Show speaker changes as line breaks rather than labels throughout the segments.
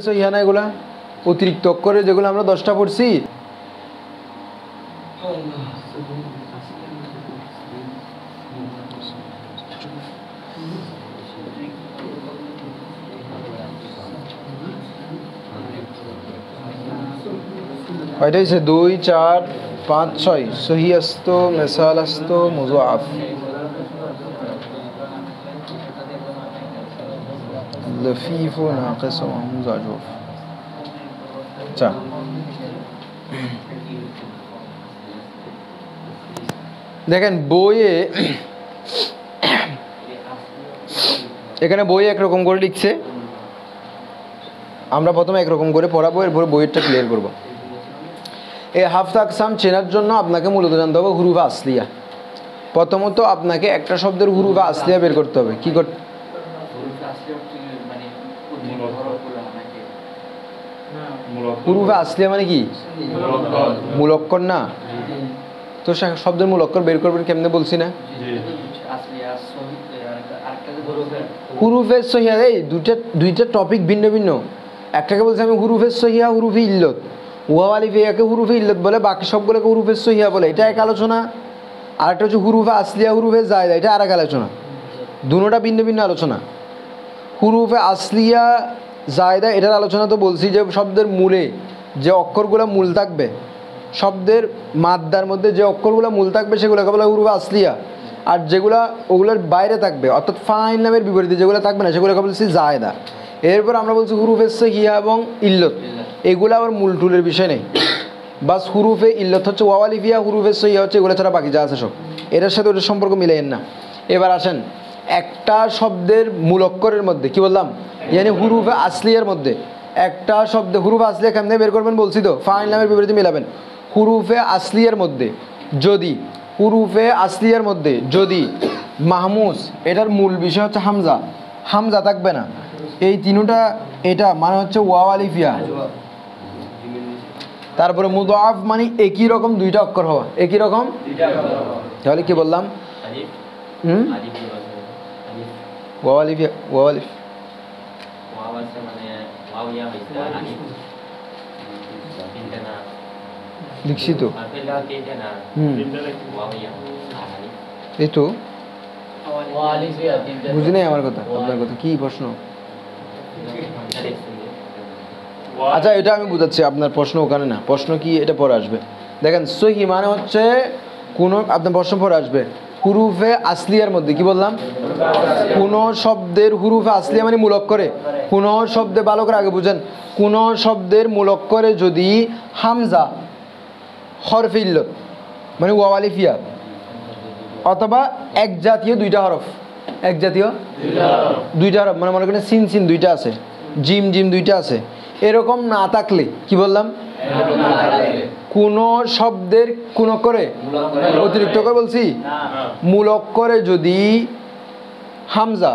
সহিহা না এগুলা অতিরিক্ত অক্ষরে যেগুলো আমরা 10টা পড়ছি কয়টা হয়েছে 2 4 5 6 সহি আস্ত মিসাল আস্ত মুযাফ লফিফ ও নাকিস ও মুযাজুফ আচ্ছা দেখেন বইয়ে এখানে বই একরকম করে লিখছে আমরা প্রথমে একরকম করে পড়াবো এরপর বইয়েরটা ক্লিয়ার করব এই হাফতা আকসাম চেনার জন্য আপনাকে মূলত জানতে হবে হুরুফে আসলিয়া প্রথমত আপনাকে একটা শব্দের হুরুফে আসলিয়া বের করতে হবে কি করতে হুরুফে আসলিয়া মানে কি মূল অক্ষর না তো শব্দের মূল অক্ষর বের করবেন কেমনে বলছি না হুরুফে সহিহা এই দুইটা টপিক ভিন্ন ভিন্ন একটাকে বলছি আমি হুরুফে সহিহা হুরুফে ইল্লত ওয়া আলিফ ইয়াকে হুরুফে ইল্লত বলে বাকি সবগুলোকে হুরুফে সহিহা বলে এটা এক আলোচনা আরেকটা হচ্ছে হুরুফে আসলিয়া হুরুফে জায়দা এটা আরেক আলোচনা দুটোটা ভিন্ন ভিন্ন আলোচনা হুরুফে আসলিয়া জায়দা এটার আলোচনা তো বলছি যে শব্দের মূলে যে অক্ষরগুলো মূল থাকবে শব্দের মাদ্দার মধ্যে যে অক্ষরগুলো মূল থাকবে সেগুলোকে বলা হুরুফে আসলিয়া আর যেগুলা ওগুলোর বাইরে থাকবে অর্থাৎ ফাইল নামের বিপরীতে যেগুলো থাকবে না সেগুলোকে বলছি জায়দা এরপর আমরা বলছি হুরুফে সহিহা এবং ইল্লত এগুলো আবার মূল টুলের বিষয় নেই বাস হুরুফে ইল্লত হচ্ছে ওয়া আলিফ ইয়া হুরুফে সহিহা হচ্ছে এগুলো ছাড়া বাকি যা আছে সব এটার সাথে ওটার সম্পর্ক মিলাইয়েন না এবার আসেন একটা শব্দের মূল অক্ষরের মধ্যে কি বললাম ইয়ানি হুরুফে আসলিয়ার মধ্যে একটা শব্দ হুরুফে আসলিয়া কেমনে বের করবেন বলছি তো ফাইল নামের বিপরীতে মিলাবেন হুরুফে আসলিয়ার মধ্যে যদি হুরুফে আসলিয়ার মধ্যে যদি মাহমুজ এটার মূল বিষয় হচ্ছে হামজা হামজা থাকবে না এই তিনটা এটা মানে হচ্ছে ওয়া আলিফ ইয়া তারপরে মুযাফ মানে একই রকম দুইটা অক্ষর হওয়া একই রকম তাহলে কি বললাম ওয়া আলিফ ইয়া ওয়া আলিফ লিখছি তো এই তো বুঝি নাই আমার কথা আপনার কথা কি প্রশ্ন আচ্ছা এটা আমি বুঝাচ্ছি আপনার প্রশ্ন ওখানে না প্রশ্ন কি এটা পরে আসবে দেখেন সহি মানে হচ্ছে কোন আপনার প্রশ্ন পরে আসবে হুরুফে আসলিয়ার মধ্যে কি বললাম কোন শব্দের হুরুফে আসলিয়া মানে মূল অক্ষরে কোন শব্দে ভালো করে আগে বুঝেন কোন শব্দের মূল অক্ষরে যদি হামজা হরফে ইল্লত মানে ওয়া আলিফ ইয়া অথবা এক জাতীয় দুইটা হরফ এক জাতীয় দুইটা হরফ মানে মনে করেন সিন সিন দুইটা আছে জিম জিম দুইটা আছে এরকম না থাকলে কি বললাম কোন শব্দের কোন অক্ষরে অতিরিক্ত করে বলছি মূল অক্ষরে যদি হামজা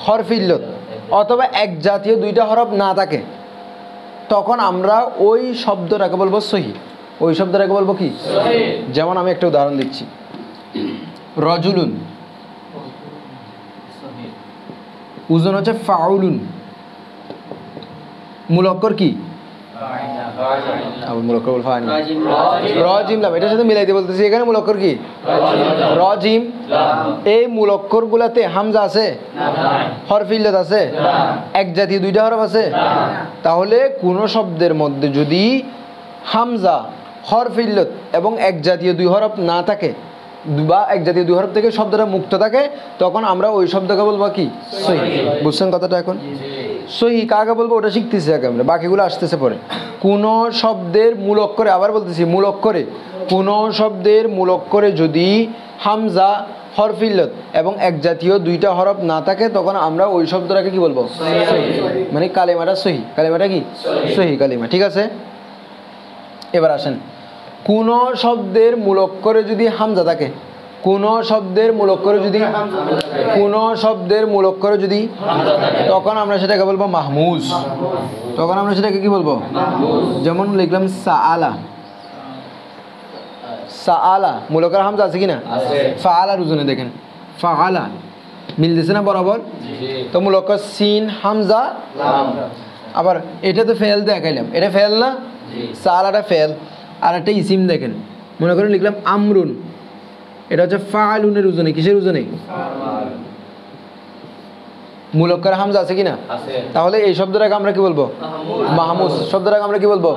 হরফে ইল্লত অথবা এক জাতীয় দুইটা হরফ না থাকে তখন আমরা ওই শব্দটাকে বলবো সহি ওই শব্দটাকে বলবো কি যেমন আমি একটা উদাহরণ দিচ্ছি রজুলুন উজন হচ্ছে ফাউলুন মূল অক্ষর কি মূল অক্ষর বল ফাইন রজিম লাম এটার সাথে মিলাইতে বলতেছি এখানে মূল অক্ষর কি রজিম এই মূল অক্ষর গুলাতে হামজা আছে হরফে ইল্লত আছে এক জাতীয় দুইটা হরফ আছে তাহলে কোন শব্দের মধ্যে যদি হামজা হরফে ইল্লত এবং এক জাতীয় দুই হরফ না থাকে বা এক জাতীয় দুই হরফ থেকে শব্দটা মুক্ত থাকে তখন আমরা ওই শব্দকে বলবো কি সহি বুঝছেন কথাটা এখন সহি কাকে বলবো ওটা শিখতেছি আগে আমরা বাকিগুলো আসতেছে পরে কোন শব্দের মূল অক্ষরে আবার বলতেছি মূল অক্ষরে কোন শব্দের মূল অক্ষরে যদি হামজা হরফে ইল্লত এবং এক জাতীয় দুইটা হরফ না থাকে তখন আমরা ওই শব্দটাকে কি বলবো মানে কালেমাটা সহি কালেমাটা কি সহি কালেমা ঠিক আছে এবার আসেন কোন শব্দের মূল অক্ষরে যদি হামজা থাকে কোন শব্দের মূল অক্ষরে যদি তখন আমরা সেটাকে বলবো মাহমুজ তখন আমরা সেটাকে কি বলবো যেমন লিখলাম সাআলা সাআলা মূল অক্ষরে হামজা আছে কিনা ফাআলা রুজুনে দেখেন ফাআলা মিলতেছে না বরাবর তো মূল অক্ষর সিন হামজা লাম আবার এটা তো ফেল দেখাইলাম, এটা ফেল না, সালাটা ফেল। আর একটা ইসিম দেখেন, মনে করেন লিখলাম আমরুন, এটা হচ্ছে ফাআলুনের ওজনে, কিসের ওজনে? মুলক্কার হামজা আছে কিনা? তাহলে এই শব্দটাকে আমরা কি বলবো? মাহমুজ। শব্দটাকে আমরা কি বলবো?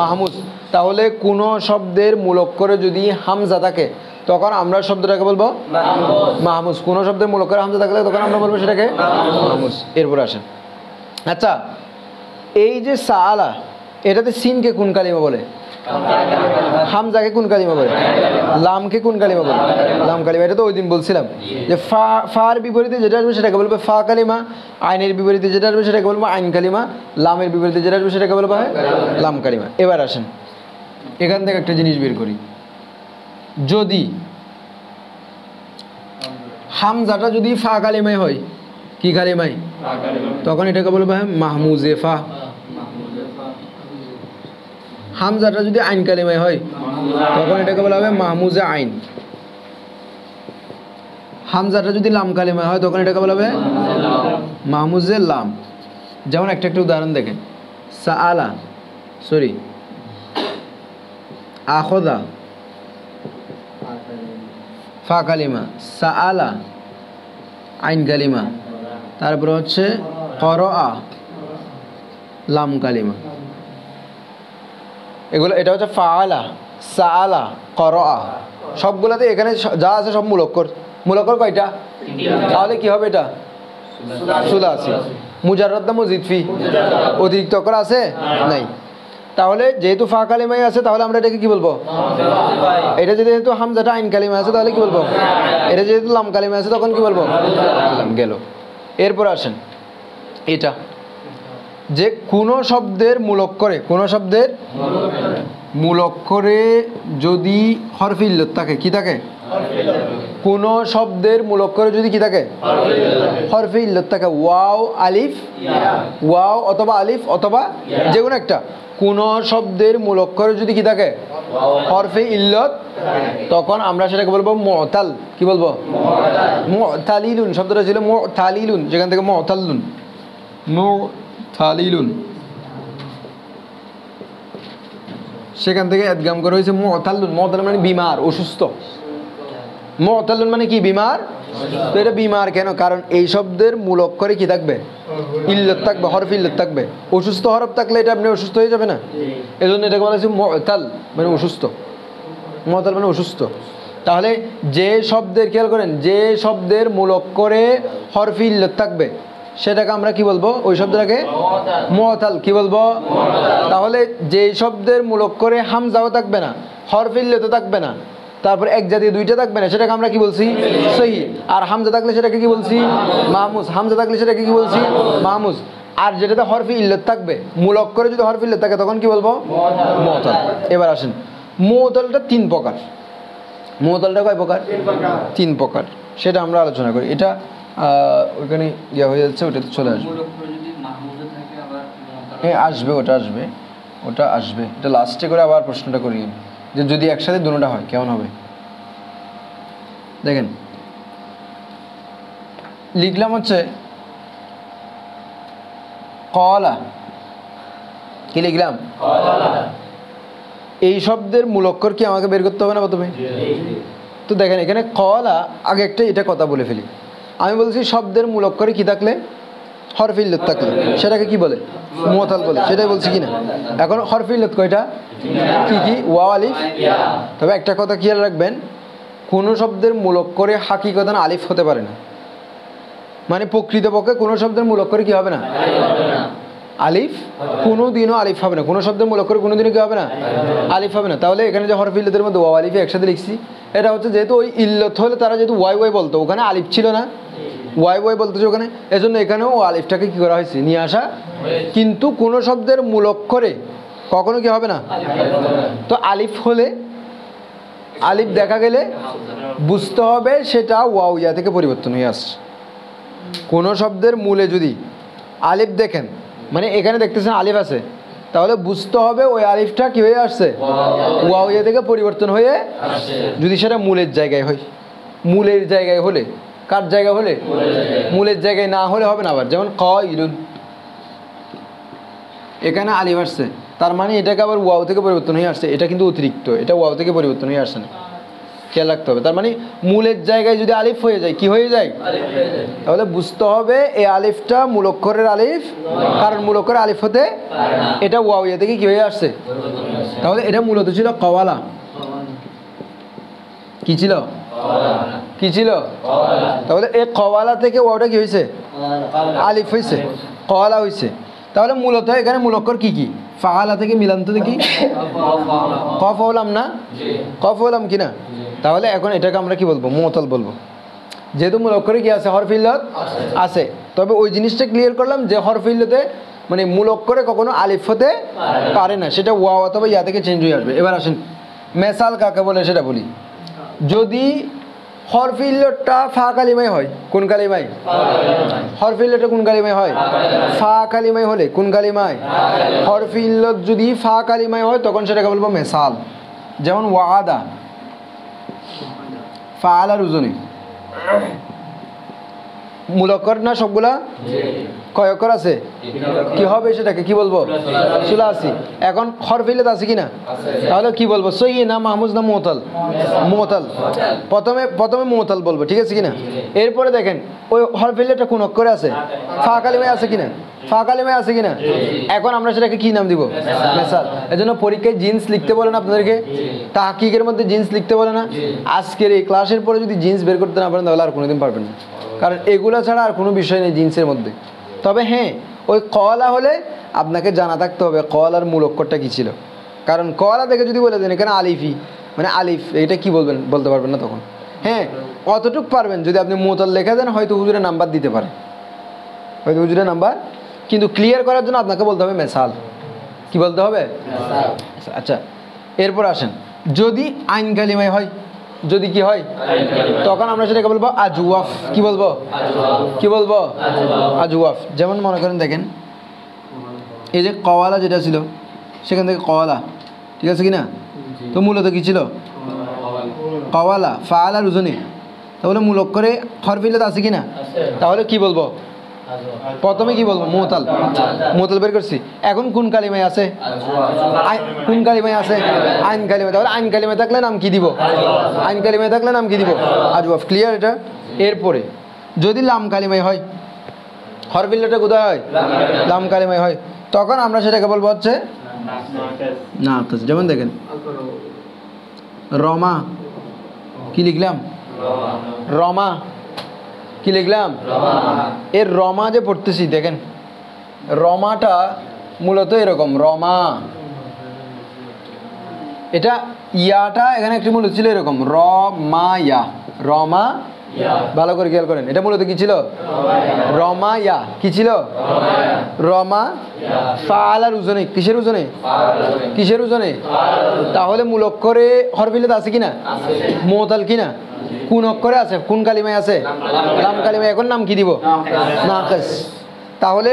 মাহমুজ। তাহলে কোন শব্দের মুলক্করে যদি হামজা থাকে তখন আমরা শব্দটাকে বলবো মাহমুজ। কোন শব্দের মুলক্করে হামজা থাকলে তখন আমরা বলবো সেটাকে মাহমুজ। এরপর আসেন, আচ্ছা এই যে সাআলা, এটাতে সিনকে কোন কালিমা বলে? হামজাকে কোন কালিমা বলে? লামকে কোন কালিমা বলে? লাম কালিমা। এটা তো ওই দিন বলছিলাম যে ফার বিপরীতে যেটা আসবে সেটাকে বলবে ফা কালিমা, আইনের বিপরীতে যেটা আসবে সেটাকে বলবো আইন কালিমা, লামের বিপরীতে যেটা আসবে সেটাকে বলবো লাম কালিমা। এবার আসেন এখান থেকে একটা জিনিস বের করি, যদি হামজাটা যদি ফা কালিমায় হয়, কি কালিমায়? তখন এটাকে বলবো মাহমুজে ফা। হামজাটা যদি আইন কালিমায় হয় তখন এটাকে বলা হবে মাহমুজে আইন। হামজাটা যদি লাম কালিমায় হয় তখন এটাকে বলা হবে মাহমুজে লাম। যেমন একটা উদাহরণ দেখেন, সাআলা সরি আখদা ফা কালিমা, সাআলা আইন কালিমা, তারপরে হচ্ছে করআ লাম কালিমা। এগুলো এটা হচ্ছে ফাআলা, সাআলা, করআ, সবগুলোতে এখানে যা আছে সব মুলক্কর। মুলক্কর কয়টা? তাহলে কি হবে? এটা সুলাসি। মুজাররদ না মজিদ ফি? অতিরিক্ত অক্ষর আছে নাই। তাহলে যেহেতু ফা কালিমাই আছে তাহলে আমরা এটাকে কি বলবো? এটা যেহেতু হামজাটা আইন কালিমা আছে তাহলে কি বলবো? এটা যেহেতু লাম কালিমা আছে তখন কি বলবো? গেল। এরপর আসেন এটা, যে কোন শব্দের মুলক্করে, কোন শব্দের মুলক্করে যদি হরফে ইল্লত থাকে, কি থাকে? কোন শব্দের মুলক্করে যদি কি থাকে? হরফে ইল্লত থাকে, ওয়াও আলিফ, ওয়াও অথবা আলিফ অথবা যে কোনো একটা। কোন শব্দের মুলক্করে যদি কি থাকে? হরফে ইল্লত, তখন আমরা সেটাকে বলবো মুতাল। কি বলবো? মুতালিলুন। শব্দটা ছিল মুতালিলুন, যেখান থেকে মুতাল্লুন, মুতালিলুন, সেখান থেকে ইদগাম করা হয়েছে মুতাল্লুন। মুতাল্লুন মানে বিমার, অসুস্থ। মুতাল্লুন মানে কি? বিমার। তো এটা বিমার কেন? কারণ এই শব্দের মুলক্করে কি থাকবে? ইল্লত থাকবে, হরফ ইল্লত থাকবে। অসুস্থ হরফ থাকলে এটা আপনি অসুস্থ হয়ে যাবে না, এই জন্য এটাকে বলা হয়েছে মুতাল মানে অসুস্থ। মুতাল মানে অসুস্থ। তাহলে যে শব্দের, খেয়াল করেন, যে শব্দের মুলক্করে হরফ ইল্লত থাকবে সেটাকে আমরা কি বলবো? ওই শব্দটাকে মুতাল। কি বলবো? তাহলে যে শব্দের মুলক্করে হামজাও থাকবে না, হরফ ইল্লত থাকবে না, তারপর এক জাতীয় দুইটা থাকবে না, সেটাকে আমরা কি বলছি? সহি। আর হামজা থাকলে সেটাকে কি বলছি? মাহমুজ। হামজা থাকলে সেটাকে কি বলছি? মাহমুজ। আর যেটাতে হরফে ইল্লত থাকবে, মুলক্করে যদি হরফে ইল্লত থাকে তখন কি বলবো? মুতাল। এবার আসেন, মুতালটা তিন প্রকার। মুতালটা কয় প্রকার? তিন প্রকার। সেটা আমরা আলোচনা করি। এটা ওইখানে ইয়া হয়ে যাচ্ছে, ওটাতে চলে আসবে। হ্যাঁ আসবে, ওটা আসবে, ওটা আসবে। এটা লাস্টে করে আবার প্রশ্নটা করি যে যদি একসাথে দুটোটা হয় কেমন হবে। দেখেন লিখলাম হচ্ছে কলা, কি লিখলাম? এই শব্দের মুলক্কর কি আমাকে বের করতে হবে না প্রথমে? তো দেখেন এখানে কলা, আগে একটা এটা কথা বলে ফেলি। আমি বলছি শব্দের মুলক্করে কি থাকলে? হরফে ইল্লত থাকলে সেটাকে কি বলে? মুতাল বলে। সেটাই বলছি কিনা? এখন হরফে ইল্লত কয়টা? কি কি? ওয়াও আলিফ। তবে একটা কথা খেয়াল রাখবেন, কোনো শব্দের মুলক্করে হাকিকতান আলিফ হতে পারে না। মানে প্রকৃতপক্ষে কোনো শব্দের মুলক্করে কি হবে না? আলিফ। কোনো দিনও আলিফ হবে না। কোনো শব্দের মুলক্করে কোনো দিনও কি হবে না? আলিফ হবে না। তাহলে এখানে যে হরফে ইল্লতের মধ্যে ওয়াও আলিফে একসাথে লিখছি, এটা হচ্ছে যেহেতু ওই ইল্লত হলে তারা যেহেতু ওয়াই ওয়াই বলতো, ওখানে আলিফ ছিল না, ওয়াই ওয়াই বলতেছে ওখানে, এজন্য এখানেও আলিফটাকে কি করা হয়েছে? নিয়ে আসা। কিন্তু কোনো শব্দের মুলক্করে কখনো কি হবে না? তো আলিফ হলে, আলিফ দেখা গেলে বুঝতে হবে সেটা ওয়াও ইয়া থেকে পরিবর্তন হয়ে আসছে। কোনো শব্দের মূলে যদি আলিফ দেখেন, মানে এখানে দেখতেছেন আলিফ আছে, তাহলে বুঝতে হবে ওই আলিফটা কি হয়ে আসছে? ওয়াও ইয়া থেকে পরিবর্তন হয়ে। যদি সেটা মূলের জায়গায় হয়, মূলের জায়গায় হলে, কার জায়গা হলে? মূলের জায়গায় না হলে হবে না। আবার যেমন কাইলুন, এখানে আলিফ আসছে, তার মানে এটাকে আবার ওয়াও থেকে পরিবর্তন হয়ে আসছে, এটা কিন্তু অতিরিক্ত, এটা ওয়াও থেকে পরিবর্তন হয়ে আসছে না, খেয়াল রাখতে হবে। তার মানে মূলের জায়গায় যদি আলিফ হয়ে যায়, কি হয়ে যায়? তাহলে বুঝতে হবে এই আলিফটা মূল অক্ষরের আলিফ, কারণ মূল অক্ষরের আলিফ হতে এটা ওয়াও ইয়া থেকে কি হয়ে আসছে। তাহলে এটা মূলত ছিল কওয়ালা। কি ছিল? কি ছিল? তাহলে এই কওয়ালা থেকে ওয়াওটা কি হয়েছে? আলিফ হয়েছে, কওয়ালা হয়েছে। তাহলে মূলত এখানে মূল অক্ষর কি কি? ফাআলা থেকে মিলান্ত দেখি, কফ হলাম না, কফ হলাম কি না? তাহলে এখন এটাকে আমরা কি বলবো? মুতাল বলবো, যেহেতু মূল অক্ষরে কি আছে? হরফ ইল্লত আছে। তবে ওই জিনিসটা ক্লিয়ার করলাম যে হরফ ইল্লতে মানে মূল অক্ষরে কখনো আলিফ হতে পারে না, সেটা ওয়াও অথবা ইয়া থেকে চেঞ্জ হয়ে আসবে। এবার আসেন মেসাল কাকে বলে সেটা বলি। যদি হরফ ইল্লতটা ফা কালিমায় হয়, কোন কালিমায়? হরফ ইল্লতটা কোন কালিমায় হয়? ফা কালিমায় হলে কোন কালিমায়? হরফ ইল্লত যদি ফা কালিমায় হয় তখন সেটাকে বলবো মেসাল। যেমন ওয়াদা, ফাআলার ওজনে মূল অক্ষর না সবগুলা? কয় অক্ষর আছে? কি হবে সেটাকে কি বলবো? সুলাসি। এখন হরফ ইল্লত আছে কিনা? তাহলে কি বলবো? সহি না মাহমুজ না মুতাল? মুতাল। প্রথমে মুতাল বলবো, ঠিক আছে কিনা? এরপরে দেখেন ওই হরফ ইল্লতটা কোন অক্ষরে আছে? ফা কালিমায় আছে কিনা? ফা কালিমায় আছে কিনা? এখন আমরা সেটাকে কি নাম দিব? মেসাল। এজন্য পরীক্ষায় জিন্স লিখতে বলে না আপনাদেরকে? তাহকিকের মধ্যে জিন্স লিখতে বলে না? আজকের এই ক্লাসের পরে যদি জিন্স বের করতে না পারেন তাহলে আর কোনোদিন পারবেন না, কারণ এগুলো ছাড়া আর কোনো বিষয় নেই জিন্সের মধ্যে। তবে হ্যাঁ, ওই কওয়ালা হলে আপনাকে জানা থাকতে হবে কওয়ালার মূল অক্ষরটা কী ছিল, কারণ কওয়ালা দেখে যদি বলে দেন এখানে আলিফি মানে আলিফ, এটা কি বলবেন? বলতে পারবেন না তখন। হ্যাঁ, অতটুক পারবেন যদি আপনি মুতাল লেখা দেন, হয়তো হুজুরে নাম্বার দিতে পারে, হয়তো হুজুরে নাম্বার, কিন্তু ক্লিয়ার করার জন্য আপনাকে বলতে হবে মেসাল। কি বলতে হবে? আচ্ছা, এরপর আসেন যদি আইন কালিমায় হয়, যদি কি হয় তখন আমরা সেটাকে বলবো আজওয়াফ। কি বলবো? কি বলবো? আজওয়াফ। যেমন মনে করেন দেখেন এই যে কওয়ালা যেটা ছিল সেখান থেকে কওয়ালা, ঠিক আছে কিনা? তো মূলত কি ছিল? কওয়ালা ফাআলার ওজনে। তাহলে মূল অক্ষরে হরফ ইল্লত আছে কিনা? তাহলে কি বলবো? প্রথমে কি বলবো? মুতাল। মুতাল বের করছি। এখন কোন কালিমায় আছে? কোন কালিমায় আছে? আইন কালিমায়। তাহলে আইন কালিমায় থাকলে নাম কি দিব? আইন কালিমায় থাকলে নাম কি দিব? আজওয়াফ। ক্লিয়ার এটা? এরপরে যদি লাম কালিমায় হয়, হরফ ইল্লতটা কোথায় হয়? লাম কালিমায় হয়, তখন আমরা সেটাকে বলবো হচ্ছে না। যেমন দেখেন রমা, কি লিখলাম? রমা। কি লিখলাম? এর রমা যে পড়তেছি দেখেন, রমাটা মূলত এরকম রমা, এটা ইয়াটা এখানে একটি মূলত ছিল এরকম রমা ইয়া, রমা। ভালো করে খেয়াল করেন, এটা মূলত কি ছিল? রমা ইয়া। কি ছিল? রমা। ফাআলার ওজনে। কিসের ওজনে? কিসের ওজনে? তাহলে মূল অক্ষরে হরফ ইল্লত আছে কিনা? মুতাল কিনা? কোন অক্ষরে আছে? কোন কালিমায় আছে? লাম কালিমায়। এখন নাম কি দিব? নাকিস। তাহলে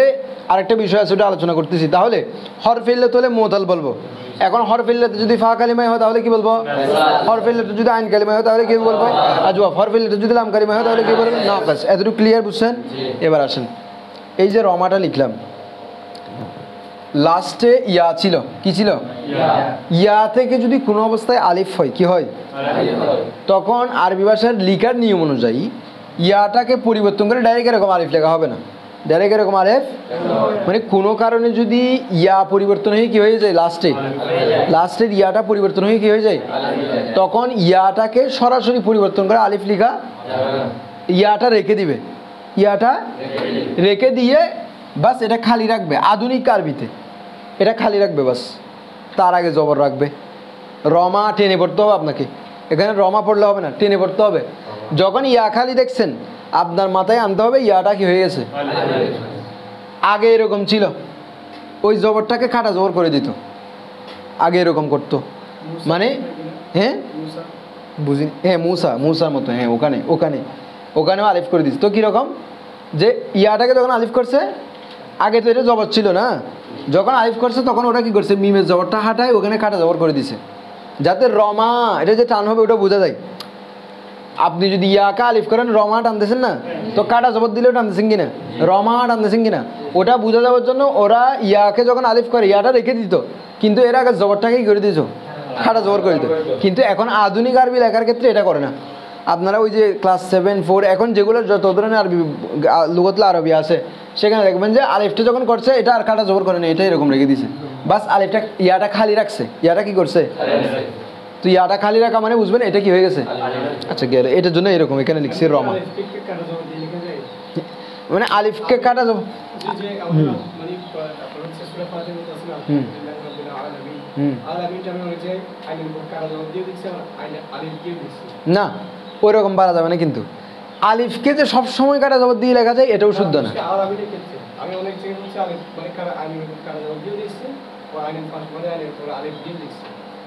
আরেকটা বিষয় আছে ওটা আলোচনা করতেছি। তাহলে হরফ ইল্লত হলে মুতাল বলবো। এখন হরফ ইল্লত যদি ফা কালিমায় হয় তাহলে কি বলবো? হরফ ইল্লত যদি আইন কালিমায় হয় তাহলে কি বলবো? আজওয়াফ। হরফ ইল্লত যদি লাম কালিমায় হয় তাহলে কি বলবো? নাকিস। এতটুকু ক্লিয়ার বুঝছেন? এবার আসেন এই যে রমাটা লিখলাম, লাস্টে ইয়া ছিল। কি ছিল? ইয়া থেকে যদি কোনো অবস্থায় আলিফ হয়, কি হয়? তখন আরবি ভাষার লিখার নিয়ম অনুযায়ী ইয়াটাকে পরিবর্তন করে ডাইরেক্ট এরকম আলিফ লেখা হবে না, ডাইরেক্ট এরকম আলিফ, মানে কোনো কারণে যদি ইয়া পরিবর্তন হয়ে কি হয়ে যায়, লাস্টের ইয়াটা পরিবর্তন হয়ে কি হয়ে যায়, তখন ইয়াটাকে সরাসরি পরিবর্তন করে আলিফ লিখা, ইয়াটা রেখে দিবে, ইয়াটা রেখে দিয়ে বাস এটা খালি রাখবে। আধুনিক আরবিতে এটা খালি রাখবে বাস, তার আগে জবর রাখবে। রমা টেনে পড়তে হবে আপনাকে, এখানে রমা পড়লে হবে না, টেনে পড়তে হবে। যখন ইয়া খালি দেখছেন আপনার মাথায় আনতে হবে ইয়াটা কি হয়ে গেছে। আগে এরকম ছিল, ওই জবরটাকে খাটা জবর করে দিত, আগে এরকম করতো। মানে হ্যাঁ বুঝিনি, হ্যাঁ মুসার মতো, হ্যাঁ ওখানেও আলিফ করে দিচ্ছে। তো কীরকম যে ইয়াটাকে যখন আলিফ করছে, আগে তো এটা জবর ছিল না, যখন আলিফ করছে তখন ওটা কি করছে, মিমের জবরটা হাঁটায় ওখানে কাটা জবর করে দিছে, যাতে রমা এটা যে টান হবে ওটা বোঝা যায়। আপনি যদি ইয়াকা আলিফ করেন রমা টানতেছেন না, তো কাটা জবর দিলেও টানতেছেন কিনা, রমা টানতেছেন কিনা, ওটা বোঝা যাওয়ার জন্য ওরা ইয়াকে যখন আলিফ করে ইয়াটা রেখে দিত, কিন্তু এর আগে জবরটাকেই করে দিত, কাটা জবর করে দিত। কিন্তু এখন আধুনিক আরবি লেখার ক্ষেত্রে এটা করে না। আপনারা ওই যে ক্লাস 7, 4 এখন যেগুলো যত ধরনের আরবি লুগতুল আরবি আছে সেখানে দেখবেন যে আলিফটা যখন করছে এটা আর কাটা জবর করে না, এটা এরকম রেখে দিছে, বাস আলিফটা ইয়াটা খালি রাখছে। ইয়াটা কি করছে, তো ইয়াটা খালি রাখা মানে বুঝবেন এটা কি হয়ে গেছে। আচ্ছা গেল, এটার জন্য এরকম এখানে লিখছি রমা, মানে আলিফকে কাটা জবর। না ওইরকম পারা যাবে না, কিন্তু আলিফকে যে সব সময় কাটা জবর দিয়ে লেখা যায় এটাও শুদ্ধ না।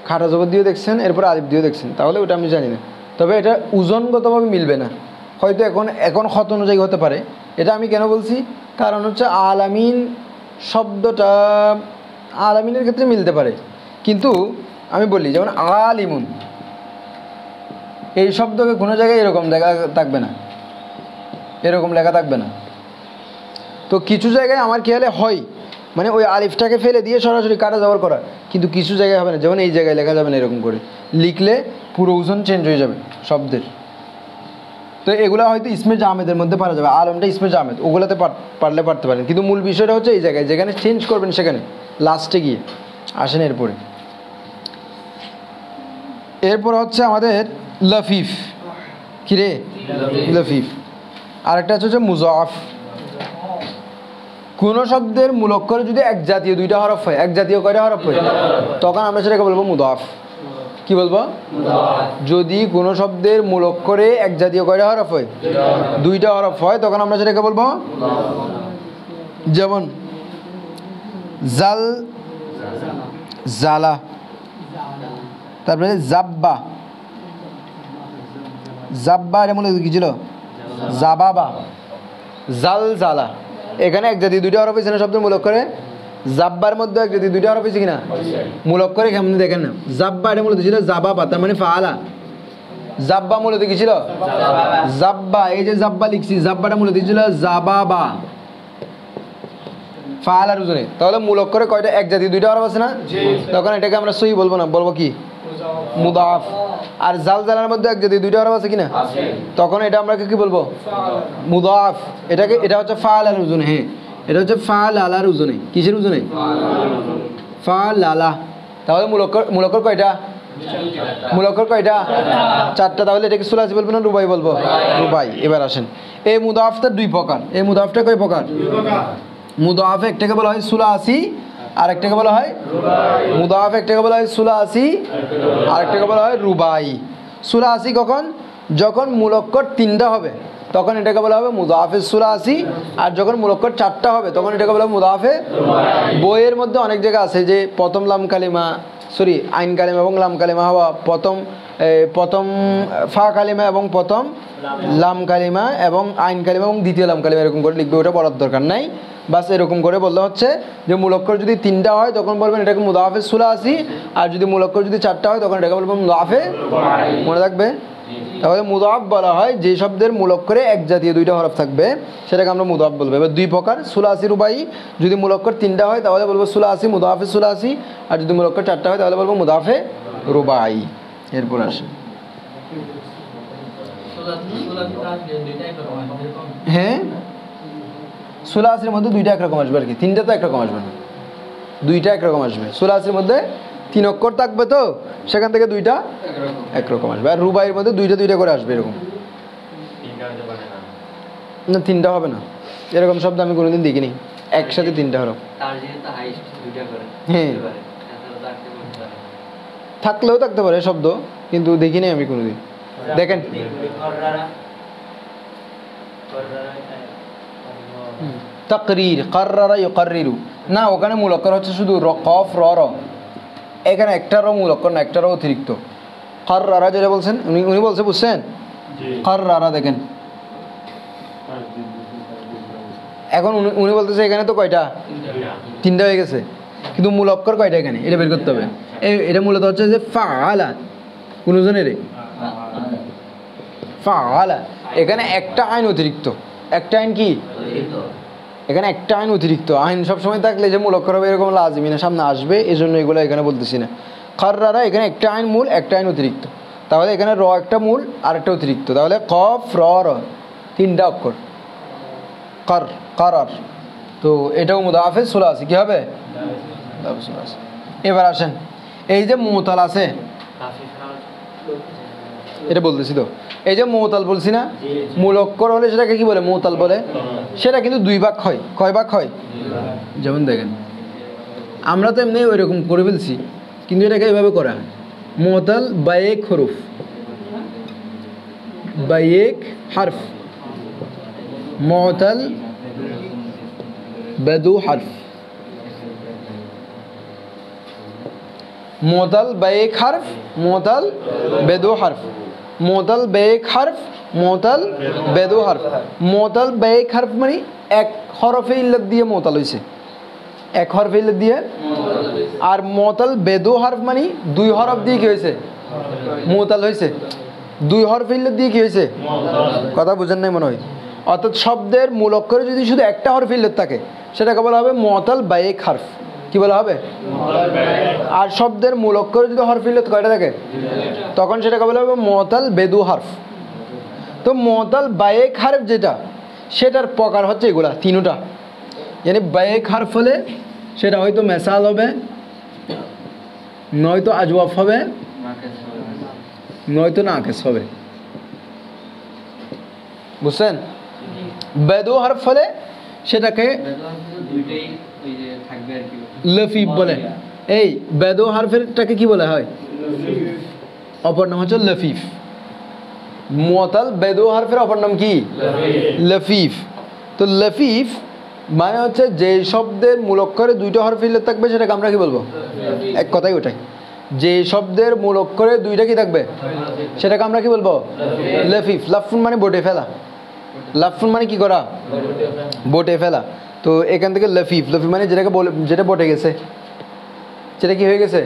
খাটা জবর দিয়েও দেখছেন, এরপর আলিফ দিয়েও দেখছেন, তাহলে ওটা আমি জানি না। তবে এটা ওজনগতভাবে মিলবে না, হয়তো এখন খত অনুযায়ী হতে পারে। এটা আমি কেন বলছি, কারণ হচ্ছে আলামিন শব্দটা আলামিনের ক্ষেত্রে মিলতে পারে, কিন্তু আমি বলি যেমন আলিমুন এই শব্দকে কোনো জায়গায় এরকম লেখা থাকবে না, এরকম লেখা থাকবে না। তো কিছু জায়গায় আমার খেয়ালে হয়, মানে ওই আলিফটাকে ফেলে দিয়ে সরাসরি কাটা জবর করা, কিন্তু কিছু জায়গায় হবে না। যেমন এই জায়গায় লেখা যাবে না, এরকম করে লিখলে পুরো ওজন চেঞ্জ হয়ে যাবে শব্দের। তো এগুলো হয়তো ইসমে জামেদের মধ্যে পারা যাবে, আলমটা ইসমে জামেদ, ওগুলোতে পারলে পারতে পারেন, কিন্তু মূল বিষয়টা হচ্ছে এই জায়গায় যেখানে চেঞ্জ করবেন সেখানে লাস্টে গিয়ে আসেন। এরপর হচ্ছে আমাদের লফিফ, কিরে লফিফ। আরেকটা হচ্ছে মুজাফ। কোনো শব্দের মূল অক্ষরে যদি এক জাতীয় দুইটা হরফ হয়, এক জাতীয় কয়টা হরফ হয়, তখন আমরা সেটাকে বলবো মুদাফ। কি বলবো, যদি কোনো শব্দের মূল অক্ষরে এক জাতীয় কয়টা হরফ হয়, দুইটা হরফ হয়, তখন আমরা সেটাকে বলবো। যেমন জাল জালা, তারপরে জাব্বা জাব্বা, এটা মূলত কি ছিল, জাবাবা, জাল জালা। এখানে এক জাতীয় দুইটা হরফ হয়েছে না শব্দের মূল অক্ষরে, জাব্বার মধ্যে এক জাতীয় দুইটা হরফ হয়েছে কিনা মূল অক্ষরে, কেমন দেখেন না। জাব্বা এটা মূলত ছিল জাবাবা, তার মানে ফাআলা। জাব্বা মূলত কি ছিল, জাব্বা, এই যে জাব্বা লিখছি, জাব্বাটা মূলত ছিল জাবাবা, ফাআলার ওজনে। তাহলে মূল অক্ষরে কয়টা, এক জাতীয় দুইটা হরফ আছে না, তখন এটাকে আমরা সহি বলবো না, বলবো কি মুদাফ। আর জাল জালার মধ্যে এক জাতীয় দুইটা হরফ আছে কিনা, তখন এটা আমরা কি বলবো, মুদাফ। এটা হচ্ছে ফাআলার ওজনে। হ্যাঁ, এটা হচ্ছে ফাআলার ওজনে। কিসের ওজনে, ফাআলা। তাহলে মূল অক্ষর কয়টা, মূল অক্ষর কয়টা, চারটা। তাহলে এটাকে সুলাসি বলবো না রুবাই বলবো, রুবাই। এবার আসেন, এই মুদাফটা দুই প্রকার। এই মুদাফটা কয় প্রকার, মুদাফ একটাকে বলা হয় সুলাসি, আর একটাকে বলা হয় মুদাফ, একটাকে বলা হয় সুলাসি, আর একটাকে বলা হয় রুবাই। সুলাসি কখন, যখন মূল অক্ষর তিনটা হবে তখন এটাকে বলা হবে মুদাফে সুলাসি, আর যখন মূল অক্ষর চারটা হবে তখন এটাকে বলা হবে মুদাফে। বইয়ের মধ্যে অনেক জায়গা আছে যে প্রথম লাম কালিমা, সরি আইন কালিমা এবং লাম কালিমা হওয়া, প্রথম ফা কালিমা এবং প্রথম লাম কালিমা এবং আইন কালিমা এবং দ্বিতীয় লাম কালিমা, এরকম করে লিখবে, ওটা বলার দরকার নাই। বাস এরকম করে বলতে হচ্ছে যে মূল অক্ষর যদি তিনটা হয় তখন বলবেন এটাকে মুদাফে সুলাসি, আর যদি মূল অক্ষর যদি চারটা হয় তখন এটাকে বলবেন মুদাফে। মনে রাখবে, তাহলে মুদাফ বলা হয় যে শব্দের মূল অক্ষরে এক জাতীয় দুইটা হরফ থাকবে, সেটাকে আমরা মুদাফ বলবো। এবার দুই প্রকার, সুলাসি রুবাই। যদি মূল অক্ষর তিনটা হয় তাহলে বলবো সুলাসি, মুদাফে সুলাসি, আর যদি মূল অক্ষর চারটা হয় তাহলে বলবো মুদাফে রুবাই। এরপর আসে, হ্যাঁ সুলাসির মধ্যে দুইটা একরকম আসবে আর কি, তিনটা তো একরকম আসবে না, দুইটা একরকম আসবে। সুলাসির মধ্যে তিন অক্ষর থাকবে, তো সেখান থেকে দুইটা একরকম আসবে। আর রুবাইয়ের মধ্যে দুইটা দুইটা করে আসবে, এরকম না, তিনটা হবে না, এরকম শব্দ আমি কোনোদিন দেখিনি একসাথে তিনটা হরফ। হ্যাঁ, থাকলেও থাকতে পারে শব্দ, কিন্তু দেখিনি আমি কোনোদিন। দেখেন তাকরির, কাররারা ইউকাররিরু, না ওখানে মূল অক্ষর হচ্ছে শুধু কফ র র, এখানে একটা র মূল অক্ষর না, একটা র অতিরিক্ত। কাররারা যেটা বলছেন উনি বলছে, বুঝছেন, কাররারা দেখেন, এখন উনি বলতেছে এখানে তো কয়টা, তিনটা হয়ে গেছে, কিন্তু মূল অক্ষর কয়টা এখানে, এটা বের করতে হবে। এটা মূলত হচ্ছে যে ফাআলা, কোন জনের ফাআলা, এখানে একটা আইন অতিরিক্ত, একটা আইন কি, এখানে একটা আইন অতিরিক্ত। আইন সবসময় থাকলে যে মূল অক্ষর হবে এরকম লাজিমি না, সামনে আসবে, এই জন্য এগুলো এখানে বলতেছি না। খাররারা এখানে একটা আইন মূল, একটা আইন অতিরিক্ত। তাহলে এখানে র একটা মূল আর একটা অতিরিক্ত, তাহলে কফ র র তিনটা অক্ষর। কার কারার, তো এটাও মুদাফে সুলাসি কি হবে? এবার আসেন, এই যে মুতাল আছে, এটা বলতেছি তো, এই যে মুতাল বলছি না, মূল অক্ষর হলে সেটাকে কি বলে? মুতাল বলে। সেটা কিন্তু দুই ভাগ হয়। কয় ভাগ হয়? যেমন দেখেন, আমরা তো এমনি ওইরকম করে ফেলছি, কিন্তু এটাকে এইভাবে করা হয়। মুতাল বায়েক হরফ, বায়েক হারফ, মুতাল বেদু হারফ, মুতাল বায়েক হারফ, মুতাল বেদু হারফ, মুতাল বায়েক হারফ, মুতাল বেদু হারফ। মুতাল বায়েক হারফ মানে এক হরফে ইল্লাত দিয়ে মুতাল হইছে, এক হরফে ইল্লাত দিয়ে। আর মুতাল বেদু হারফ মানে দুই হরফ দিয়ে কি হয়েছে? মুতাল হয়েছে। দুই হরফে ইল্লাত দিয়ে কি হয়েছে? কথা বুঝেন নাই মনে হয়। অর্থাৎ শব্দের মূল অক্ষরে যদি শুধু একটা হরফে ইল্লাত থাকে সেটাকে বলা হবে মুতাল বায়েক হারফ। কি বলা হবে? আর শব্দের মূল অক্ষরে যদি হরফ ইল্লাত কয়টা থাকে তখন সেটাকে বলা হবে মুতাল বেদু হারফ। তো মুতাল বায়েক হারফ যেটা, সেটার প্রকার হচ্ছে এগুলা তিনটা। মানে বায়েক হারফ হলে সেটা হয়তো মেসাল হবে, নয়তো আজওয়াফ হবে, নয়তো নাকেস হবে। বুঝছেন? বেদু হারফ হলে সেটাকে লফিফ বলে। এই বেদু হারফেরটাকে কি বলা হয়? অপর নাম হচ্ছে লফিফ। মুতাল বেদু হারফের অপর নাম কি? লফিফ। তো লফিফ মানে হচ্ছে যে শব্দের মূল অক্ষরে দুইটা হরফ ইল্লাত থাকবে সেটাকে আমরা কি বলবো? এক কথাই ওটাই, যে শব্দের মূল অক্ষরে দুইটা কি থাকবে সেটাকে আমরা কি বলবো? লফিফ। লাফুন মানে বটে ফেলা, লাফুন মানে কি করা? বটে ফেলা। তো এখান থেকে লফিফ, লফিফ মানে যেটাকে বলে, যেটা বটে গেছে, সেটা কি হয়ে গেছে?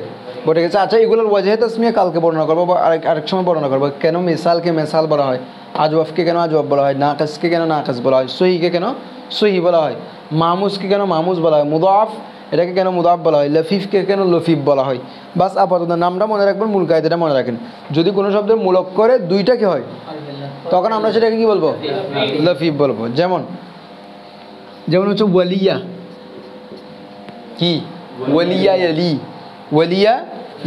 বটে গেছে। আচ্ছা, এগুলোর ওয়াজহে তাসমিয়া কালকে বর্ণনা করবো বা আরেক সময় বর্ণনা করবো। কেন মিসালকে মেসাল বলা হয়, আজওয়াফকে কেন আজওয়াফ বলা হয়, নাকাসকে কেন নাকাস বলা হয়, সহিকে কেন সহি বলা হয়, মামুজকে কেন মামুজ বলা হয়, মুদাফ এটাকে কেন মুদাফ বলা হয়, লফিফকে কেন লফিফ বলা হয়। বাস আপাতত নামটা মনে রাখবেন, মূল কায়দাটা মনে রাখেন। যদি কোনো শব্দের মূল অক্ষরে দুইটা কি হয় তখন আমরা সেটাকে কি বলবো? লফিফ বলবো। যেমন যেমন হচ্ছে ওয়ালিয়া, কি? ওয়ালিয়া ইয়ালি, ওয়ালিয়া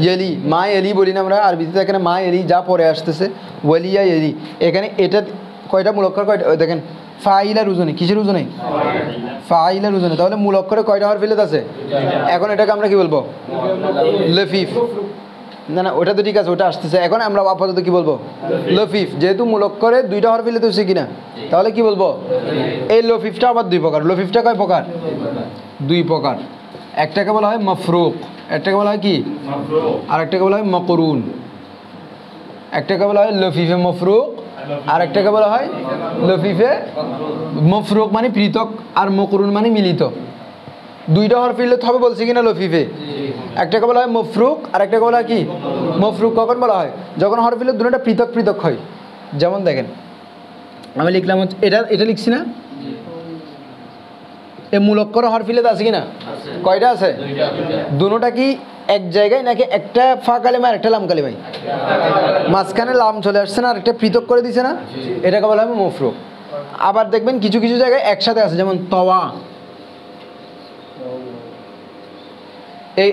ইয়ালি, মা এলি বলি না আমরা আরবিতে, এখানে মা এলি যা পরে আসতেছে ওয়ালিয়া ইয়ালি। এখানে এটা কয়টা মূল অক্ষর? কয়টা? দেখেন, ফাইলার ওজনে, কিসের ওজনে? ফাইলার ওজনে। তাহলে মূল অক্ষরে কয়টা হরফ ইল্লাত আছে? এখন এটাকে আমরা কি বলবো? লফিফ। না না, ওটা তো ঠিক আছে, ওটা আসতেছে। এখন আমরা আপাতত কি বলবো? লফিফ। যেহেতু মূল অক্ষরে দুইটা হরফ ইল্লাত হচ্ছে কিনা, তাহলে কি বলবো? এই লফিফটা আবার দুই প্রকার। লফিফটা কয় প্রকার? দুই প্রকার। একটাকে বলা হয় মফরুক, একটাকে বলা হয় কি? আর একটাকে বলা হয় মকরুন। একটাকে বলা হয় লফিফে মফরুক, আর একটাকে বলা হয় লফিফে মফরুক মানে পৃথক, আর মকরুন মানে মিলিত। দুইটা হরফ ইল্লাত হবে বলছি কিনা লফিফে। একটাকে বলা হয় মফরুক, আর একটাকে বলা হয় কি? মফরুক। কখন বলা হয়? যখন হরফ ইল্লাত দুটোটা পৃথক পৃথক হয়। যেমন দেখেন, আমি লিখলাম হচ্ছে এটা, এটা লিখছি না, এ মূল অক্ষর হরফ ইল্লাত আছে কিনা? কয়টা আছে? দুটোটা কি এক জায়গায় নাকি একটা ফা কালিমা আর একটা লাম কালিমাই? মাঝখানে লাম চলে আসছে না, আর একটা পৃথক করে দিছে না, এটাকে বলা হবে মফরুক। আবার দেখবেন কিছু কিছু জায়গায় একসাথে আছে, যেমন তওয়া,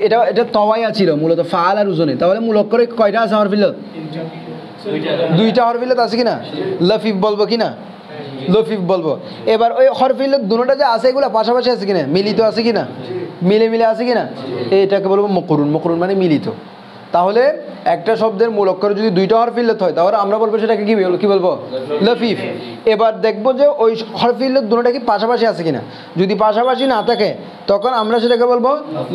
এটা এটা তওয়াইয়া ছিল মূলত ফাল আর উজনে। তাহলে মূল অক্ষরে কয়টা আছে হরফ ইল্লাত? দুইটা হরফ ইল্লাত আছে কিনা? লফিফ বলবো কিনা? লফিফ বলবো। এবার ওই হরফ ইল্লাত দুটোটা যে আছে এগুলো পাশাপাশি আছে কিনা, মিলিত আছে কিনা, মিলে মিলে আছে কিনা, এটাকে বলবো মকরুন। মকরুন মানে মিলিত। তাহলে একটা শব্দের মূল অক্ষরে যদি দুইটা হরফ ইল্লাত হয় তাহলে আমরা বলবো সেটাকে কি বলবো? লফিফ। এবার দেখবো যে ওই হরফ ইল্লাত দুটোটা কি পাশাপাশি আছে কিনা। যদি পাশাপাশি না থাকে তখন আমরা সেটাকে বলবো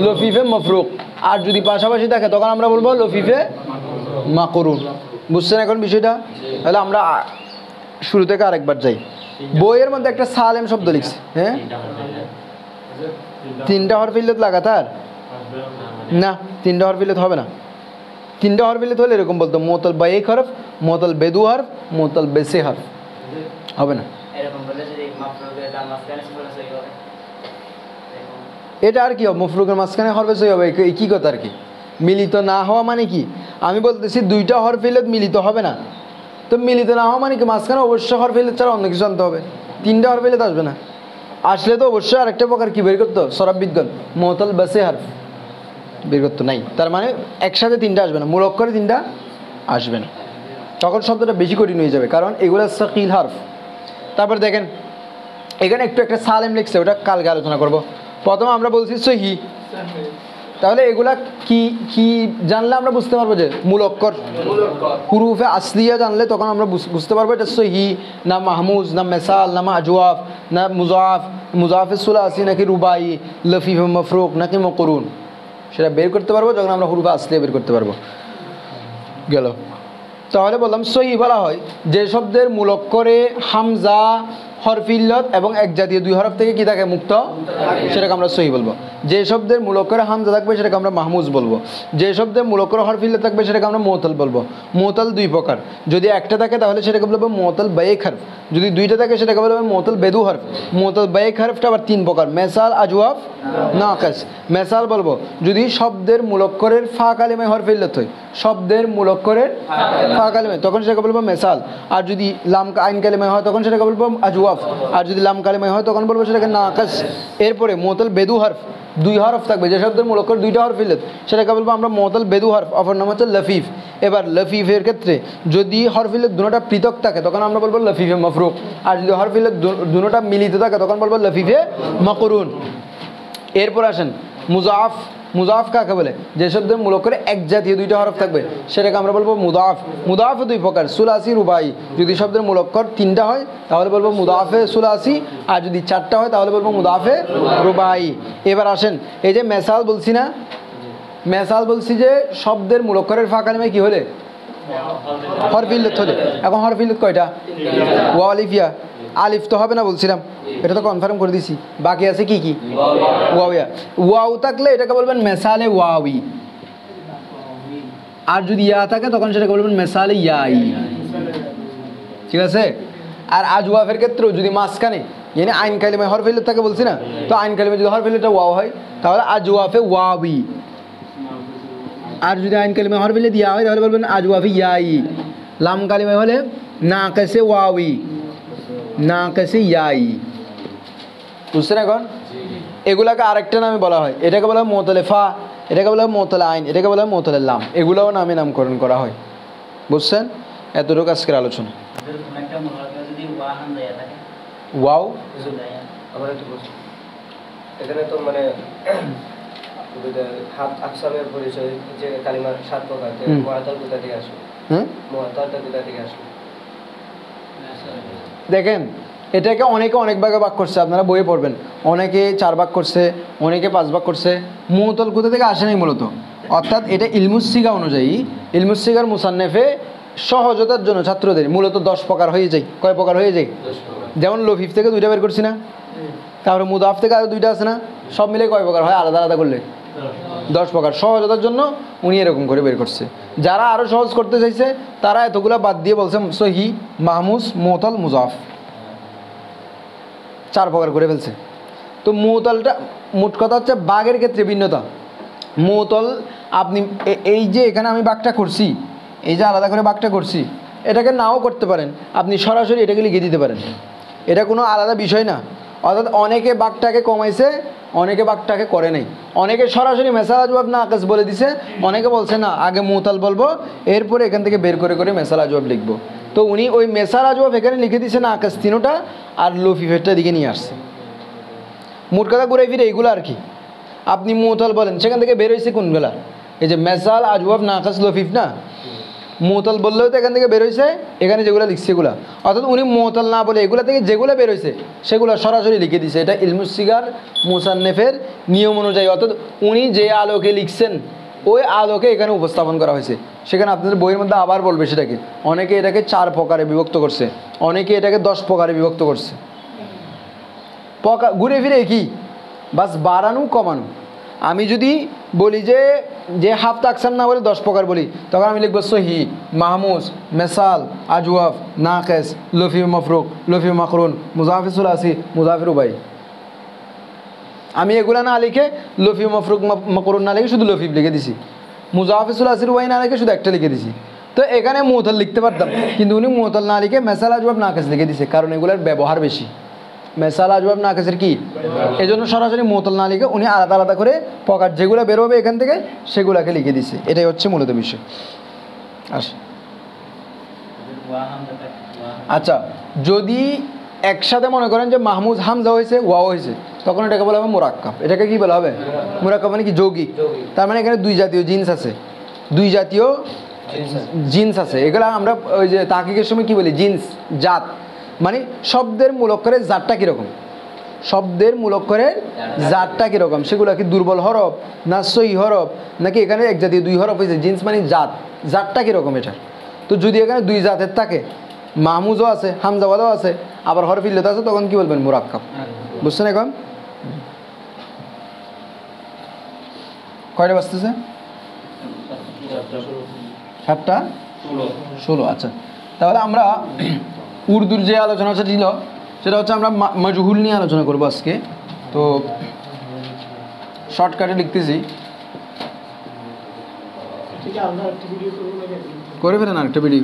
লফিফে মফরুক, আর যদি পাশাপাশি থাকে তখন আমরা বলবো লফিফে মাকরুন। বুঝছেন এখন বিষয়টা? তাহলে আমরা শুরু থেকে আরেকবার যাই। বইয়ের মধ্যে একটা সালেম শব্দ লিখছে, হ্যাঁ, তিনটা হরফ ইল্লাত লাগাতার না, তিনটা হরফ ইল্লাত হবে না। তিনটা হরফ ইল্লাত হলে এরকম বলতো, মুতাল বায়েক হরফ, মুতাল বেদু হরফ, মুতাল বেসে হরফ, হবে না। এটা আর কি হবে, মফরুকের মাঝখানে হরফে সহি হবে, কি কথা আর কি? মিলিত না হওয়া মানে কি? আমি বলতেছি দুইটা হরফ ইল্লত মিলিত হবে না, তো মিলিত না হওয়া মানে কি মাঝখানে অবশ্যই হরফ ইল্লত ছাড়া অন্য কিছু আনতে হবে, তিনটা হরফ ইল্লত আসবে না। আসলে তো অবশ্যই আরেকটা প্রকার কি বের করতো সরাববিদগণ, মুতাল বাসে হরফ বের করতো, নাই, তার মানে একসাথে তিনটা আসবে না, মূল অক্ষরে তিনটা আসবে না, তখন শব্দটা বেশি কঠিন হয়ে যাবে, কারণ এগুলো সাকিল হরফ। তারপর দেখেন এখানে একটু একটা সালেম লিখছে, ওটা কালকে আলোচনা করব। প্রথমে আমরা বলছি সহি, তাহলে এগুলা কি কি জানলে আমরা বুঝতে পারবো যে মূল অক্ষর হুরুফে আসলিয়া জানলে তখন আমরা বুঝতে পারবো এটা সহি না মাহমুজ না মেসাল না আজওয়াফ না মুজাফ, মুজাফে সুলাসি নাকি রুবাই, লফিফ মফরুক নাকি মকরুন, সেটা বের করতে পারবো যখন আমরা হুরুফে আসলিয়া বের করতে পারবো। গেল, তাহলে বললাম সহি বলা হয় যে শব্দের মূল অক্ষরে হামজা, হরফ ইল্লত এবং এক জাতীয় দুই হরফ থেকে কি থাকে মুক্ত, সেটাকে আমরা সহি বলবো। যে শব্দের মূল অক্ষরে হামজা থাকবে সেটাকে আমরা মাহমুজ বলবো। যে শব্দের মূল অক্ষরে হরফ ইল্লত থাকবে সেটাকে আমরা মুতাল বলবো। মুতাল দুই প্রকার, যদি একটা থাকে তাহলে সেটাকে বলবো মুতাল বায়েক হরফ, যদি দুইটা থাকে সেটাকে বলবো মুতাল বেদু হরফ। মুতাল বায়েক হরফটা আবার তিন প্রকার, মেসাল, আজওয়াফ, নাকিস। মেসাল বলবো যদি শব্দের মূল অক্ষরের ফা কালিমায় হরফ ইল্লত হয়, শব্দের মূল অক্ষরের ফা কালিমায়, তখন সেটাকে বলবো মেসাল। আর যদি লাম আইন কালিমায় হয় তখন সেটাকে বলবো আজওয়াফ, আর যদি লাম কালিমায় হয় তখন বলবো সেটাকে নাকিস। এরপরে মুতাল বেদু হরফ, দুই হরফ থাকবে, যে শব্দের মূল অক্ষর দুইটা হরফ ইল্লত সেটাকে বলবো আমরা মুতাল বেদু হরফ, অপর নাম হচ্ছে লফিফ। এবার লফিফের ক্ষেত্রে যদি হরফ ইল্লত দুটোটা পৃথক থাকে তখন আমরা বলবো লফিফে মফরুক, আর যদি হরফ ইল্লত দুটোটা মিলিত থাকে তখন বলবো লফিফে মকরুন। এরপর আসেন মুজাফ। মুজাফ কাকে বলে? যে শব্দের মূল অক্ষরে এক জাতীয় দুইটা হরফ থাকবে সেটাকে আমরা বলবো মুদাফ। মুদাফে দুই প্রকার, সুলাসি, রুবাই। যদি শব্দের মূল অক্ষর তিনটা হয় তাহলে বলবো মুদাফে সুলাসি, আর যদি চারটা হয় তাহলে বলবো মুদাফে রুবাই। এবার আসেন এই যে মেসাল বলছি না, মেসাল বলছি যে শব্দের মূল অক্ষরের ফা কালিমায় কি হলে হরফ ইল্লত হলে। এখন হরফ ইল্লত কয়টা? ওয়া আলিফ ইয়া। আলিফ তো হবে না বলছিলাম, এটা তো কনফার্ম করে দিছি, বাকি আছে কি কি? ওয়াও ইয়া। ওয়াও থাকলে এটাকে বলবেন মেসালে ওয়াওই, আর যদি ইয়া থাকে তখন সেটাকে বলবেন মেসালে ইয়াই, ঠিক আছে? আর আজওয়াফের ক্ষেত্রেও যদি মাঝখানে মানে আইন কালিমায় হরফ ইল্লত থাকে বলছি না, তো আইন কালিমায় যদি হরফ ইল্লতটা ওয়াও হয় তাহলে আজওয়াফে ওয়াওই, আর যদি আইন কালিমায় হরফ ইল্লত ইয়া হয় তাহলে বলবেন আজওয়াফে ইয়াই। লাম কালিমায় হলে নাকিসে ওয়াওই, নাকিসে ইয়াই। বুঝছেন এখন? এগুলাকে আরেকটা নামে বলা হয়, এটাকে বলা হয় মুতালে ফা, এটাকে বলা হয় মুতালে আইন, এটাকে বলা হয় মুতালে লাম, এগুলোও নামে নামকরণ করা হয়। বুঝছেন? এতটুকু আজকের আলোচনা। ওয়াও
এখানে তো মানে আকসামের পরিচয় যে কালিমার সাত প্রকার, মুআত্তাল কোথা থেকে আসলো? মুআত্তালটা কোথা থেকে আসলো?
দেখেন এটাকে অনেকে অনেক ভাগে ভাগ করছে, আপনারা বইয়ে পড়বেন, অনেকে 4 ভাগ করছে, অনেকে 5 ভাগ করছে। মুতাল কোথা থেকে আসে নাই মূলত, অর্থাৎ এটা ইলমুসিগা অনুযায়ী, ইলমুসিগার মুসান্নেফে সহজতার জন্য ছাত্রদের মূলত 10 প্রকার হয়ে যায়। কয় প্রকার হয়ে যায়? যেমন লফিফ থেকে 2টা বের করছি না, তারপরে মুদাফ থেকে আরও 2টা আছে না, সব মিলে কয় প্রকার হয় আলাদা আলাদা করলে? 10 প্রকার। সহজতার জন্য উনি এরকম করে বের করছে। যারা আরও সহজ করতে চাইছে তারা এতগুলো বাদ দিয়ে বলছে সহি, মাহমুজ, মুতাল, মুজাফ, 4 প্রকার করে ফেলছে। তো মুতালটা মোট কথা হচ্ছে বাঘের ক্ষেত্রে ভিন্নতা। মুতাল আপনি এই যে এখানে আমি বাঘটা করছি, এই যে আলাদা করে বাঘটা করছি, এটাকে নাও করতে পারেন, আপনি সরাসরি এটাকে লিখে দিতে পারেন, এটা কোনো আলাদা বিষয় না। অর্থাৎ অনেকে বাঘটাকে কমাইছে, অনেকে বাঘটাকে করে নাই, অনেকে সরাসরি মেসাল আজওয়াব নাকিস বলে দিছে, অনেকে বলছে না আগে মুতাল বলবো এরপরে এখান থেকে বের করে করে মেসাল আজওয়াব লিখবো। তো উনি ওই মেসাল আজওয়াব এখানে লিখে দিছে নাকিস 3টা, আর লফিফেরটা দিকে নিয়ে আসছে। মোট কথা ঘুরে ফিরে এইগুলো আর কি। আপনি মুতাল বলেন, সেখান থেকে বের হয়েছে কোনগুলা? এই যে মেসাল, আজওয়াব, নাকিস, লফিফ না, মুতাল বললেও তো এখান থেকে বের হয়েছে, এখানে যেগুলো লিখছে এগুলা। অর্থাৎ উনি মুতাল না বলে এগুলা থেকে যেগুলো বের হয়েছে সেগুলো সরাসরি লিখে দিছে। এটা ইলমুসিগার মুসান্নেফের নিয়ম অনুযায়ী, অর্থাৎ উনি যে আলোকে লিখছেন ওই আলোকে এখানে উপস্থাপন করা হয়েছে। সেখানে আপনাদের বইয়ের মধ্যে আবার বলবে সেটাকে, অনেকে এটাকে 4 প্রকারে বিভক্ত করছে, অনেকে এটাকে 10 প্রকারে বিভক্ত করছে। ঘুরে ফিরে কি বাস বাড়ানো কমানো। আমি যদি বলি যে যে হাফত আকসাম না বলে 10 প্রকার বলি, তখন আমি লিখবো সহি, মাহমুজ, মেসাল, আজওয়াফ, নাকেস, লফি মফরুক, লফি মাকরুন, মুজাফি সুলাসি, মুজাফি রুবাই। আমি এগুলা না লিখে লফি মফরুক মাকরুন না লিখে শুধু লফিফ লিখে দিছি, মুজাফি সুলাসি রুবাই না লিখে শুধু একটা লিখে দিছি। তো এখানে মুতাল লিখতে পারতাম, কিন্তু উনি মুতাল না লিখে মেসাল, আজওয়াব, নাকেস লিখে দিছে, কারণ এগুলোর ব্যবহার বেশি। মেসাল, আজওয়াব, নাকেসের কি, এই জন্য সরাসরি মুতাল না লিখে উনি আলাদা আলাদা করে প্রকার যেগুলো বেরোবে এখান থেকে সেগুলোকে লিখে দিছে। এটাই হচ্ছে মূলত বিষয়। আচ্ছা, যদি একসাথে মনে করেন যে মাহমুজ হামজা হয়েছে, ওয়াও হয়েছে, তখন এটাকে বলা হবে মুরাক্কাব। এটাকে কি বলা হবে? মুরাক্কাব মানে কি? যৌগিক। তার মানে এখানে দুই জাতীয় জিন্স আছে, দুই জাতীয় জিন্স আছে। এগুলো আমরা ওই যে তাহকিকের সময় কি বলি, জিন্স, জাত। মানে শব্দের মূলক্ষরের জাতটা কীরকম, শব্দের মূলক্ষরের জাতটা কীরকম, সেগুলো কি দুর্বল হরফ না সহি হরফ, নাকি এখানে এক জাতীয় দুই হরফ হয়েছে, জিন্স মানে জাত, জাতটা কীরকম এটা। তো যদি এখানে দুই জাতের থাকে, মাহমুজও আছে, হামজাওয়ালাও আছে, আবার হরফ ইল্লত আছে, তখন কি বলবেন? মুরাক্কাব। বুঝছেন এখন? কয়টা বাজতেছে? 7:16। আচ্ছা, তাহলে আমরা উর্দুর যে আলোচনাটা ছিল সেটা হচ্ছে আমরা মাজহুল নিয়ে আলোচনা করবো আজকে। তো শর্টকাটে লিখতেছি, করে ফেলেন আরেকটা ভিডিও।